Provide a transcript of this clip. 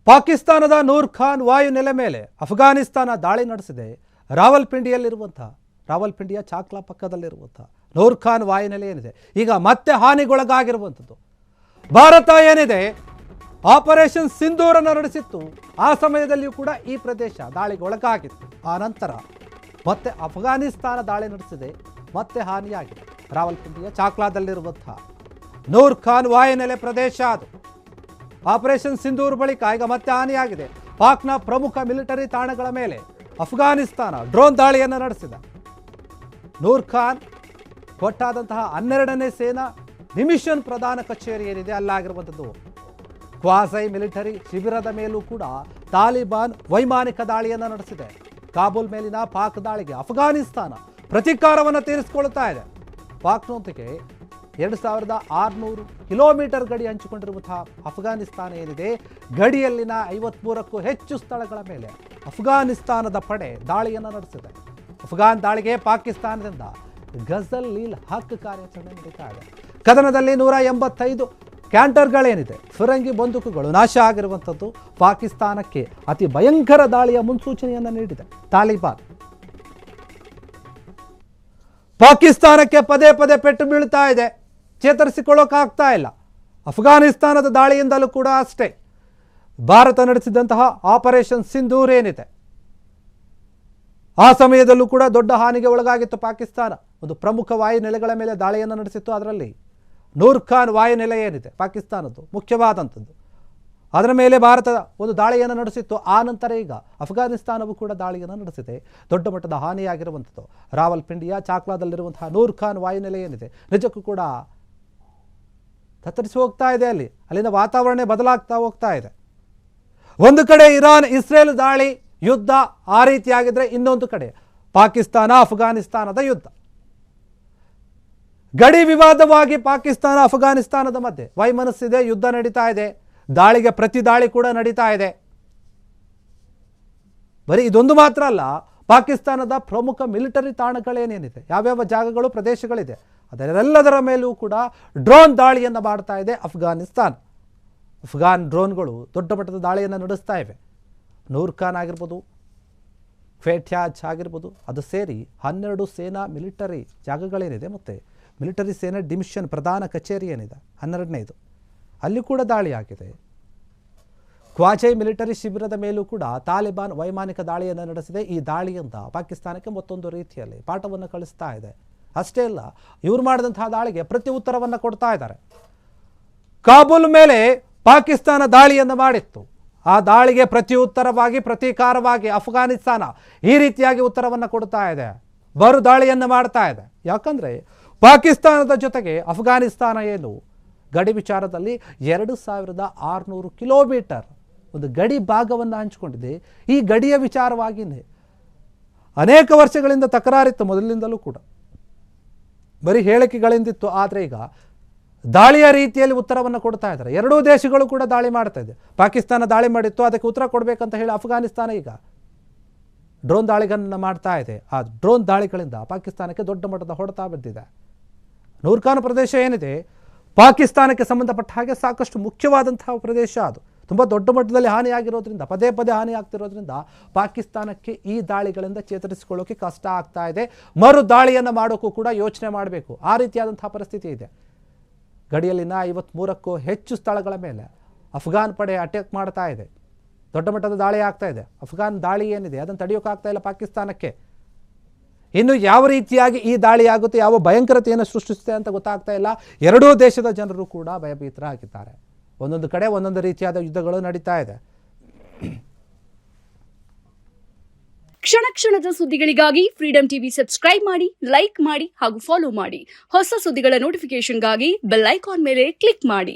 ಪಾಕಿಸ್ತಾನದ ನೂರ್ ಖಾನ್ ವಾಯುನೆಲೆ ಮೇಲೆ ಅಫ್ಘಾನಿಸ್ತಾನ ದಾಳಿ ನಡೆಸಿದೆ. ರಾವಲ್ಪಿಂಡಿಯ ಚಾಕ್ಲಾ ಪಕ್ಕದಲ್ಲಿರುವಂಥ ನೂರ್ ಖಾನ್ ವಾಯುನೆಲೆ ಏನಿದೆ ಈಗ ಮತ್ತೆ ಹಾನಿಗೊಳಗಾಗಿರುವಂಥದ್ದು. ಭಾರತ ಏನಿದೆ ಆಪರೇಷನ್ ಸಿಂಧೂರನ್ನು ನಡೆಸಿತ್ತು, ಆ ಸಮಯದಲ್ಲಿಯೂ ಕೂಡ ಈ ಪ್ರದೇಶ ದಾಳಿಗೆ ಒಳಗಾಗಿತ್ತು. ಆ ನಂತರ ಮತ್ತೆ ಅಫ್ಘಾನಿಸ್ತಾನ ದಾಳಿ ನಡೆಸಿದೆ, ಮತ್ತೆ ಹಾನಿಯಾಗಿದೆ. ರಾವಲ್ಪಿಂಡಿಯ ಚಾಕ್ಲಾದಲ್ಲಿರುವಂಥ ನೂರ್ ಖಾನ್ ವಾಯುನೆಲೆ ಪ್ರದೇಶ ಅದು. ಆಪರೇಷನ್ ಸಿಂಧೂರ್ ಬಳಿಕ ಈಗ ಮತ್ತೆ ಹಾನಿಯಾಗಿದೆ. ಪಾಕ್ನ ಪ್ರಮುಖ ಮಿಲಿಟರಿ ತಾಣಗಳ ಮೇಲೆ ಅಫ್ಘಾನಿಸ್ತಾನ ಡ್ರೋನ್ ದಾಳಿಯನ್ನು ನಡೆಸಿದೆ. ನೂರ್ ಖಾನ್ ಕೊಟ್ಟಾದಂತಹ 12ನೇ ಸೇನಾ ಡಿಮಿಷನ್ ಪ್ರಧಾನ ಕಚೇರಿ ಏನಿದೆ ಅಲ್ಲಾಗಿರುವಂಥದ್ದು. ಕ್ವಾಸೈ ಮಿಲಿಟರಿ ಶಿಬಿರದ ಮೇಲೂ ಕೂಡ ತಾಲಿಬಾನ್ ವೈಮಾನಿಕ ದಾಳಿಯನ್ನು ನಡೆಸಿದೆ. ಕಾಬೂಲ್ ಮೇಲಿನ ಪಾಕ್ ದಾಳಿಗೆ ಅಫ್ಘಾನಿಸ್ತಾನ ಪ್ರತೀಕಾರವನ್ನು ತೀರಿಸಿಕೊಳ್ಳುತ್ತಾ ಇದೆ. ಪಾಕ್ನೊಂದಿಗೆ 2600 ಕಿಲೋಮೀಟರ್ ಗಡಿ ಹಂಚಿಕೊಂಡಿರುವಂತಹ ಅಫ್ಘಾನಿಸ್ತಾನ ಏನಿದೆ, ಗಡಿಯಲ್ಲಿನ 53ಕ್ಕೂ ಹೆಚ್ಚು ಸ್ಥಳಗಳ ಮೇಲೆ ಅಫ್ಘಾನಿಸ್ತಾನದ ಪಡೆ ದಾಳಿಯನ್ನು ನಡೆಸಿದೆ. ಅಫ್ಘಾನ್ ದಾಳಿಗೆ ಪಾಕಿಸ್ತಾನದಿಂದ ಗಜಲ್ ಲೀಲ್ ಹಕ್ ಕಾರ್ಯಾಚರಣೆ ನಡೀತಾ ಇದೆ. ಕದನದಲ್ಲಿ 185 ಕ್ಯಾಂಟರ್ಗಳೇನಿದೆ, ಫಿರಂಗಿ ಬಂದೂಕುಗಳು ನಾಶ ಆಗಿರುವಂಥದ್ದು. ಪಾಕಿಸ್ತಾನಕ್ಕೆ ಅತಿ ಭಯಂಕರ ದಾಳಿಯ ಮುನ್ಸೂಚನೆಯನ್ನು ನೀಡಿದೆ ತಾಲಿಬಾನ್. ಪಾಕಿಸ್ತಾನಕ್ಕೆ ಪದೇ ಪದೇ ಪೆಟ್ಟು ಬೀಳ್ತಾ ಇದೆ, ಚೇತರಿಸಿಕೊಳ್ಳೋಕ್ಕಾಗ್ತಾ ಇಲ್ಲ. ಅಫ್ಘಾನಿಸ್ತಾನದ ದಾಳಿಯಿಂದಲೂ ಕೂಡ ಅಷ್ಟೇ. ಭಾರತ ನಡೆಸಿದಂತಹ ಆಪರೇಷನ್ ಸಿಂಧೂರ್ ಏನಿದೆ, ಆ ಸಮಯದಲ್ಲೂ ಕೂಡ ದೊಡ್ಡ ಹಾನಿಗೆ ಒಳಗಾಗಿತ್ತು ಪಾಕಿಸ್ತಾನ. ಒಂದು ಪ್ರಮುಖ ವಾಯುನೆಲೆಗಳ ಮೇಲೆ ದಾಳಿಯನ್ನು ನಡೆಸಿತ್ತು. ಅದರಲ್ಲಿ ನೂರ್ ಖಾನ್ ವಾಯುನೆಲೆ ಏನಿದೆ ಪಾಕಿಸ್ತಾನದ್ದು ಮುಖ್ಯವಾದಂಥದ್ದು, ಅದರ ಮೇಲೆ ಭಾರತ ಒಂದು ದಾಳಿಯನ್ನು ನಡೆಸಿತ್ತು. ಆ ನಂತರ ಈಗ ಅಫ್ಘಾನಿಸ್ತಾನವೂ ಕೂಡ ದಾಳಿಯನ್ನು ನಡೆಸಿದೆ. ದೊಡ್ಡ ಮಟ್ಟದ ಹಾನಿಯಾಗಿರುವಂಥದ್ದು. ರಾವಲ್ಪಿಂಡಿಯ ಚಾಕ್ಲಾದಲ್ಲಿರುವಂತಹ ನೂರ್ ಖಾನ್ ವಾಯುನೆಲೆ ಏನಿದೆ ನಿಜಕ್ಕೂ ಕೂಡ ತತ್ತರಿಸಿ ಹೋಗ್ತಾ ಇದೆ. ಅಲ್ಲಿನ ವಾತಾವರಣ ಬದಲಾಗ್ತಾ ಹೋಗ್ತಾ ಇದೆ. ಒಂದು ಕಡೆ ಇರಾನ್ ಇಸ್ರೇಲ್ ದಾಳಿ ಯುದ್ಧ ಆ ರೀತಿಯಾಗಿದ್ರೆ, ಇನ್ನೊಂದು ಕಡೆ ಪಾಕಿಸ್ತಾನ ಅಫ್ಘಾನಿಸ್ತಾನದ ಯುದ್ಧ. ಗಡಿ ವಿವಾದವಾಗಿ ಪಾಕಿಸ್ತಾನ ಅಫ್ಘಾನಿಸ್ತಾನದ ಮಧ್ಯೆ ವೈಮನಸ್ಸಿದೆ, ಯುದ್ಧ ನಡೀತಾ ಇದೆ. ದಾಳಿಗೆ ಪ್ರತಿ ದಾಳಿ ಕೂಡ ನಡೀತಾ ಇದೆ. ಬರೀ ಇದೊಂದು ಮಾತ್ರ ಅಲ್ಲ, ಪಾಕಿಸ್ತಾನದ ಪ್ರಮುಖ ಮಿಲಿಟರಿ ತಾಣಗಳೇನೇನಿದೆ, ಯಾವ್ಯಾವ ಜಾಗಗಳು ಪ್ರದೇಶಗಳಿದೆ, ಅದರೆಲ್ಲದರ ಮೇಲೂ ಕೂಡ ಡ್ರೋನ್ ದಾಳಿಯನ್ನು ಮಾಡ್ತಾ ಇದೆ ಅಫ್ಘಾನಿಸ್ತಾನ. ಅಫ್ಘಾನ್ ಡ್ರೋನ್ಗಳು ದೊಡ್ಡ ಮಟ್ಟದ ದಾಳಿಯನ್ನು ನಡೆಸ್ತಾ ಇವೆ. ನೂರ್ ಖಾನ್ ಆಗಿರ್ಬೋದು, ಫೇಟ್ಯಾಜ್ ಆಗಿರ್ಬೋದು, ಅದು ಸೇರಿ 12 ಸೇನಾ ಮಿಲಿಟರಿ ಜಾಗಗಳೇನಿದೆ, ಮತ್ತು ಮಿಲಿಟರಿ ಸೇನಾ ಡಿಮಿಷನ್ ಪ್ರಧಾನ ಕಚೇರಿ ಏನಿದೆ 12ನೇದು, ಅಲ್ಲಿ ಕೂಡ ದಾಳಿ ಆಗಿದೆ. ಕ್ವಾಜೈ ಮಿಲಿಟರಿ ಶಿಬಿರದ ಮೇಲೂ ಕೂಡ ತಾಲಿಬಾನ್ ವೈಮಾನಿಕ ದಾಳಿಯನ್ನು ನಡೆಸಿದೆ. ಈ ದಾಳಿಯಿಂದ ಪಾಕಿಸ್ತಾನಕ್ಕೆ ಮತ್ತೊಂದು ರೀತಿಯಲ್ಲಿ ಪಾಠವನ್ನು ಕಳಿಸ್ತಾ ಇದೆ. ಅಷ್ಟೇ ಅಲ್ಲ, ಇವರು ಮಾಡಿದಂತಹ ದಾಳಿಗೆ ಪ್ರತಿ ಉತ್ತರವನ್ನು ಕೊಡ್ತಾ ಇದ್ದಾರೆ. ಕಾಬೂಲ್ ಮೇಲೆ ಪಾಕಿಸ್ತಾನ ದಾಳಿಯನ್ನು ಮಾಡಿತ್ತು. ಆ ದಾಳಿಗೆ ಪ್ರತಿ ಉತ್ತರವಾಗಿ, ಪ್ರತೀಕಾರವಾಗಿ ಅಫ್ಘಾನಿಸ್ತಾನ ಈ ರೀತಿಯಾಗಿ ಉತ್ತರವನ್ನು ಕೊಡ್ತಾ ಇದೆ, ಬರು ದಾಳಿಯನ್ನು ಮಾಡ್ತಾ ಇದೆ. ಯಾಕಂದರೆ ಪಾಕಿಸ್ತಾನದ ಜೊತೆಗೆ ಅಫ್ಘಾನಿಸ್ತಾನ ಏನು ಗಡಿ ವಿಚಾರದಲ್ಲಿ 2600 ಕಿಲೋಮೀಟರ್ ಒಂದು ಗಡಿ ಭಾಗವನ್ನು ಹಂಚಿಕೊಂಡಿದೆ. ಈ ಗಡಿಯ ವಿಚಾರವಾಗಿಯೇ ಅನೇಕ ವರ್ಷಗಳಿಂದ ತಕರಾರಿತ್ತು, ಮೊದಲಿನಿಂದಲೂ ಕೂಡ ಬರೀ ಹೇಳಿಕೆಗಳಿಂದಿತ್ತು. ಆದರೆ ಈಗ ದಾಳಿಯ ರೀತಿಯಲ್ಲಿ ಉತ್ತರವನ್ನು ಕೊಡ್ತಾ ಇದ್ದಾರೆ. ಎರಡೂ ದೇಶಗಳು ಕೂಡ ದಾಳಿ ಮಾಡ್ತಾ ಇದೆ. ಪಾಕಿಸ್ತಾನ ದಾಳಿ ಮಾಡಿತ್ತು, ಅದಕ್ಕೆ ಉತ್ತರ ಕೊಡಬೇಕಂತ ಹೇಳಿ ಅಫ್ಘಾನಿಸ್ತಾನ ಈಗ ಡ್ರೋನ್ ದಾಳಿಗಳನ್ನು ಮಾಡ್ತಾ ಇದೆ. ಆ ಡ್ರೋನ್ ದಾಳಿಗಳಿಂದ ಪಾಕಿಸ್ತಾನಕ್ಕೆ ದೊಡ್ಡ ಮಟ್ಟದ ಹೊಡೆತ ಬಿದ್ದಿದೆ. ನೂರ್ ಖಾನ್ ಪ್ರದೇಶ ಏನಿದೆ ಪಾಕಿಸ್ತಾನಕ್ಕೆ ಸಂಬಂಧಪಟ್ಟ ಹಾಗೆ ಸಾಕಷ್ಟು ಮುಖ್ಯವಾದಂತಹ ಪ್ರದೇಶ. ಅದು ತುಂಬ ದೊಡ್ಡ ಮಟ್ಟದಲ್ಲಿ ಹಾನಿಯಾಗಿರೋದ್ರಿಂದ, ಪದೇ ಪದೇ ಹಾನಿ ಆಗ್ತಿರೋದ್ರಿಂದ ಪಾಕಿಸ್ತಾನಕ್ಕೆ ಈ ದಾಳಿಗಳಿಂದ ಚೇತರಿಸಿಕೊಳ್ಳೋಕೆ ಕಷ್ಟ ಆಗ್ತಾ ಇದೆ. ಮರು ದಾಳಿಯನ್ನು ಮಾಡೋಕ್ಕೂ ಕೂಡ ಯೋಚನೆ ಮಾಡಬೇಕು. ಆ ರೀತಿಯಾದಂತಹ ಪರಿಸ್ಥಿತಿ ಇದೆ. ಗಡಿಯಲ್ಲಿನ 53ಕ್ಕೂ ಹೆಚ್ಚು ಸ್ಥಳಗಳ ಮೇಲೆ ಅಫ್ಘಾನ್ ಪಡೆ ಅಟ್ಯಾಕ್ ಮಾಡ್ತಾ ಇದೆ. ದೊಡ್ಡ ಮಟ್ಟದ ದಾಳಿ ಆಗ್ತಾ ಇದೆ. ಅಫ್ಘಾನ್ ದಾಳಿ ಏನಿದೆ ಅದನ್ನು ತಡೆಯೋಕ್ಕಾಗ್ತಾ ಇಲ್ಲ ಪಾಕಿಸ್ತಾನಕ್ಕೆ. ಇನ್ನು ಯಾವ ರೀತಿಯಾಗಿ ಈ ದಾಳಿ ಆಗುತ್ತೆ, ಯಾವ ಭಯಂಕರತೆಯನ್ನು ಸೃಷ್ಟಿಸುತ್ತೆ ಅಂತ ಗೊತ್ತಾಗ್ತಾ ಇಲ್ಲ. ಎರಡೂ ದೇಶದ ಜನರು ಕೂಡ ಭಯಭೀತರಾಗಿದ್ದಾರೆ. ಒಂದೊಂದು ಕಡೆ ಒಂದೊಂದು ರೀತಿಯಾದ ಯುದ್ಧಗಳು ನಡೀತಾ ಇದೆ. ಕ್ಷಣ ಕ್ಷಣದ ಸುದ್ದಿಗಳಿಗಾಗಿ ಫ್ರೀಡಂ ಟಿವಿ ಸಬ್ಸ್ಕ್ರೈಬ್ ಮಾಡಿ, ಲೈಕ್ ಮಾಡಿ ಹಾಗೂ ಫಾಲೋ ಮಾಡಿ. ಹೊಸ ಸುದ್ದಿಗಳ ನೋಟಿಫಿಕೇಶನ್ಗಾಗಿ ಬೆಲ್ ಐಕಾನ್ ಮೇಲೆ ಕ್ಲಿಕ್ ಮಾಡಿ.